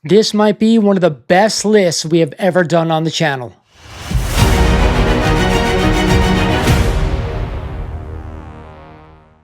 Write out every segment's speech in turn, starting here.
This might be one of the best lists we have ever done on the channel.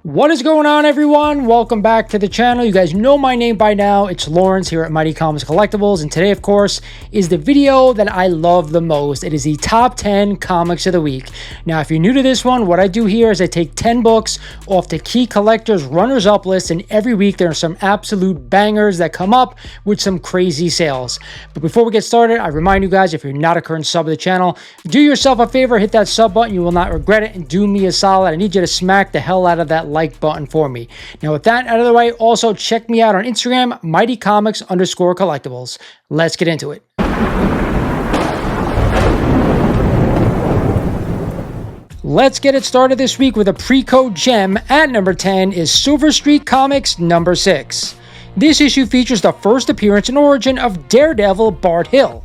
What is going on, everyone? Welcome back to the channel. You guys know my name by now. It's Lawrence here at Mighty Comics Collectibles, and today, of course, is the video that I love the most. It is the top 10 comics of the week. Now, if you're new to this one, what I do here is I take 10 books off the key collectors runners-up list, and every week there are some absolute bangers that come up with some crazy sales. But before we get started, I remind you guys, if you're not a current sub of the channel, do yourself a favor, hit that sub button. You will not regret it, and do me a solid. I need you to smack the hell out of that like button for me. Now, with that out of the way, also check me out on Instagram, mightycomics_collectibles. Let's get into it. Let's get it started this week with a pre-code gem. At number 10 is Silver Streak Comics number 6. This issue features the first appearance and origin of Daredevil Bart Hill.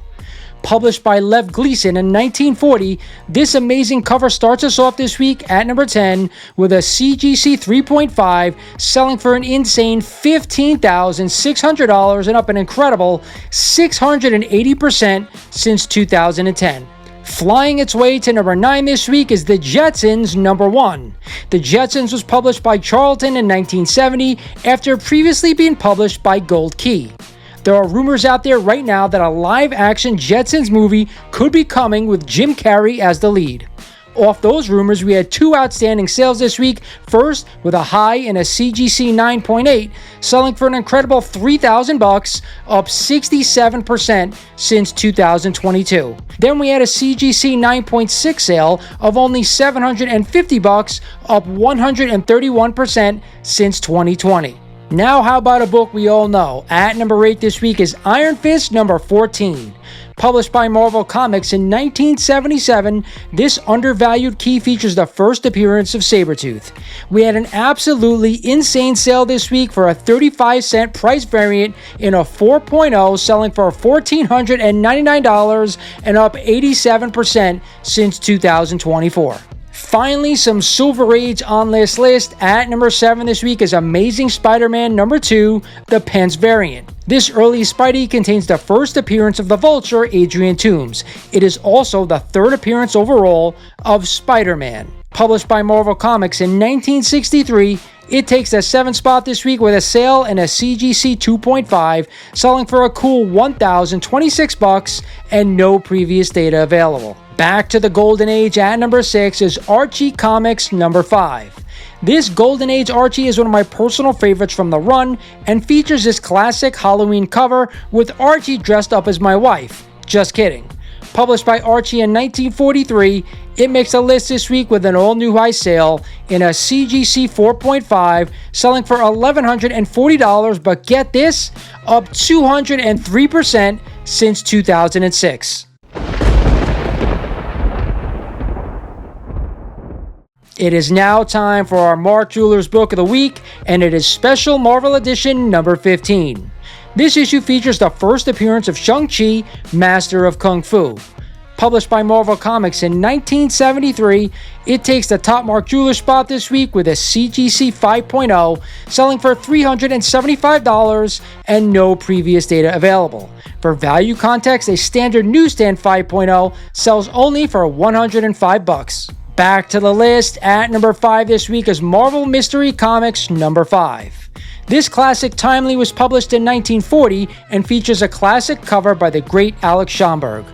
Published by Lev Gleason in 1940, this amazing cover starts us off this week at number 10 with a CGC 3.5 selling for an insane $15,600 and up an incredible 680% since 2010. Flying its way to number 9 this week is The Jetsons number 1. The Jetsons was published by Charlton in 1970 after previously being published by Gold Key. There are rumors out there right now that a live-action Jetsons movie could be coming with Jim Carrey as the lead. Off those rumors, we had two outstanding sales this week. First, with a high in a CGC 9.8, selling for an incredible $3,000, up 67% since 2022. Then we had a CGC 9.6 sale of only $750, up 131% since 2020. Now, how about a book we all know? At number 8 this week is Iron Fist number 14. Published by Marvel Comics in 1977, this undervalued key features the first appearance of Sabretooth. We had an absolutely insane sale this week for a 35-cent price variant in a 4.0, selling for $1,499 and up 87% since 2024. Finally, some Silver Age on this list. At number 7 this week is Amazing Spider-Man number 2, the Pence variant. This early Spidey contains the first appearance of the Vulture, Adrian Toomes. It is also the third appearance overall of Spider-Man. Published by Marvel Comics in 1963, it takes the 7th spot this week with a sale in a CGC 2.5, selling for a cool $1,026 and no previous data available. Back to the Golden Age at number 6 is Archie Comics number 5. This Golden Age Archie is one of my personal favorites from the run and features this classic Halloween cover with Archie dressed up as my wife. Just kidding. Published by Archie in 1943, it makes a list this week with an all-new high sale in a CGC 4.5, selling for $1,140, but get this, up 203% since 2006. It is now time for our Mark Jewelers Book of the Week, and it is Special Marvel Edition number 15. This issue features the first appearance of Shang-Chi, Master of Kung Fu. Published by Marvel Comics in 1973, it takes the top Mark Jewelers spot this week with a CGC 5.0, selling for $375 and no previous data available. For value context, a standard newsstand 5.0 sells only for $105. Back to the list. At number 5 this week is Marvel Mystery Comics number 5. This classic timely was published in 1940 and features a classic cover by the great Alex Schomburg.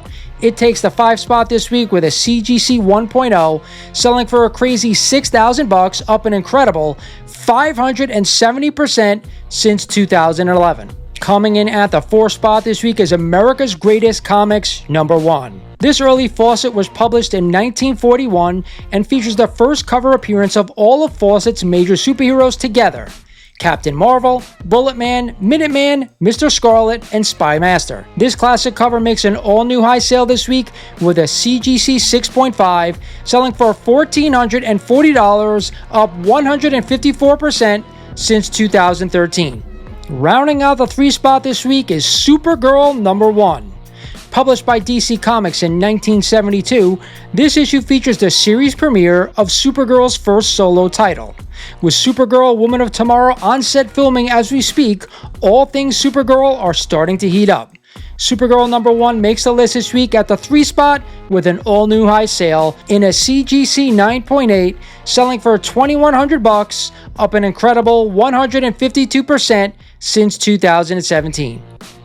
It takes the 5th spot this week with a CGC 1.0, selling for a crazy $6,000, up an incredible 570% since 2011. Coming in at the 4th spot this week is America's Greatest Comics number 1. This early Fawcett was published in 1941 and features the first cover appearance of all of Fawcett's major superheroes together: Captain Marvel, Bullet Man, Minuteman, Mr. Scarlet, and Spy Master. This classic cover makes an all-new high sale this week with a CGC 6.5, selling for $1,440, up 154% since 2013. Rounding out the 3 spot this week is Supergirl number 1. Published by DC Comics in 1972, this issue features the series premiere of Supergirl's first solo title. With Supergirl Woman of Tomorrow on set filming as we speak, all things Supergirl are starting to heat up. Supergirl #1 makes the list this week at the 3 spot with an all-new high sale in a CGC 9.8, selling for $2,100, up an incredible 152% since 2017.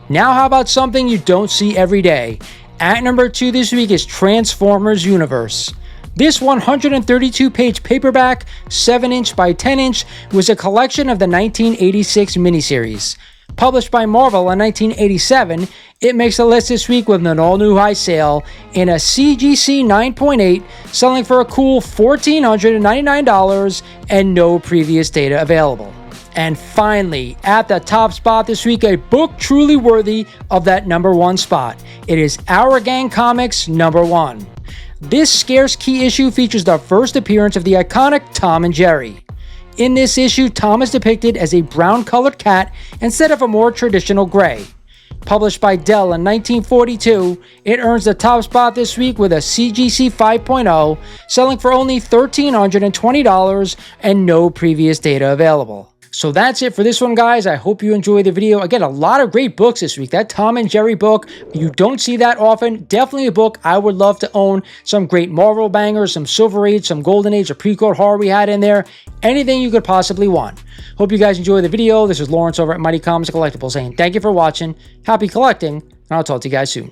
Now how about something you don't see every day? At number 2 this week is Transformers Universe. This 132-page paperback, 7-inch by 10-inch, was a collection of the 1986 miniseries. Published by Marvel in 1987, it makes the list this week with an all-new high sale in a CGC 9.8, selling for a cool $1,499 and no previous data available. And finally, at the top spot this week, a book truly worthy of that #1 spot. It is Our Gang Comics #1. This scarce key issue features the first appearance of the iconic Tom and Jerry. In this issue, Tom is depicted as a brown-colored cat instead of a more traditional gray. Published by Dell in 1942, it earns the top spot this week with a CGC 5.0, selling for only $1,320 and no previous data available. So that's it for this one, guys. I hope you enjoyed the video. Again, a lot of great books this week. That Tom and Jerry book, you don't see that often. Definitely a book I would love to own. Some great Marvel bangers, some Silver Age, some Golden Age, a pre-code horror we had in there. Anything you could possibly want. Hope you guys enjoyed the video. This is Lawrence over at Mighty Comics and Collectibles saying thank you for watching, happy collecting, and I'll talk to you guys soon.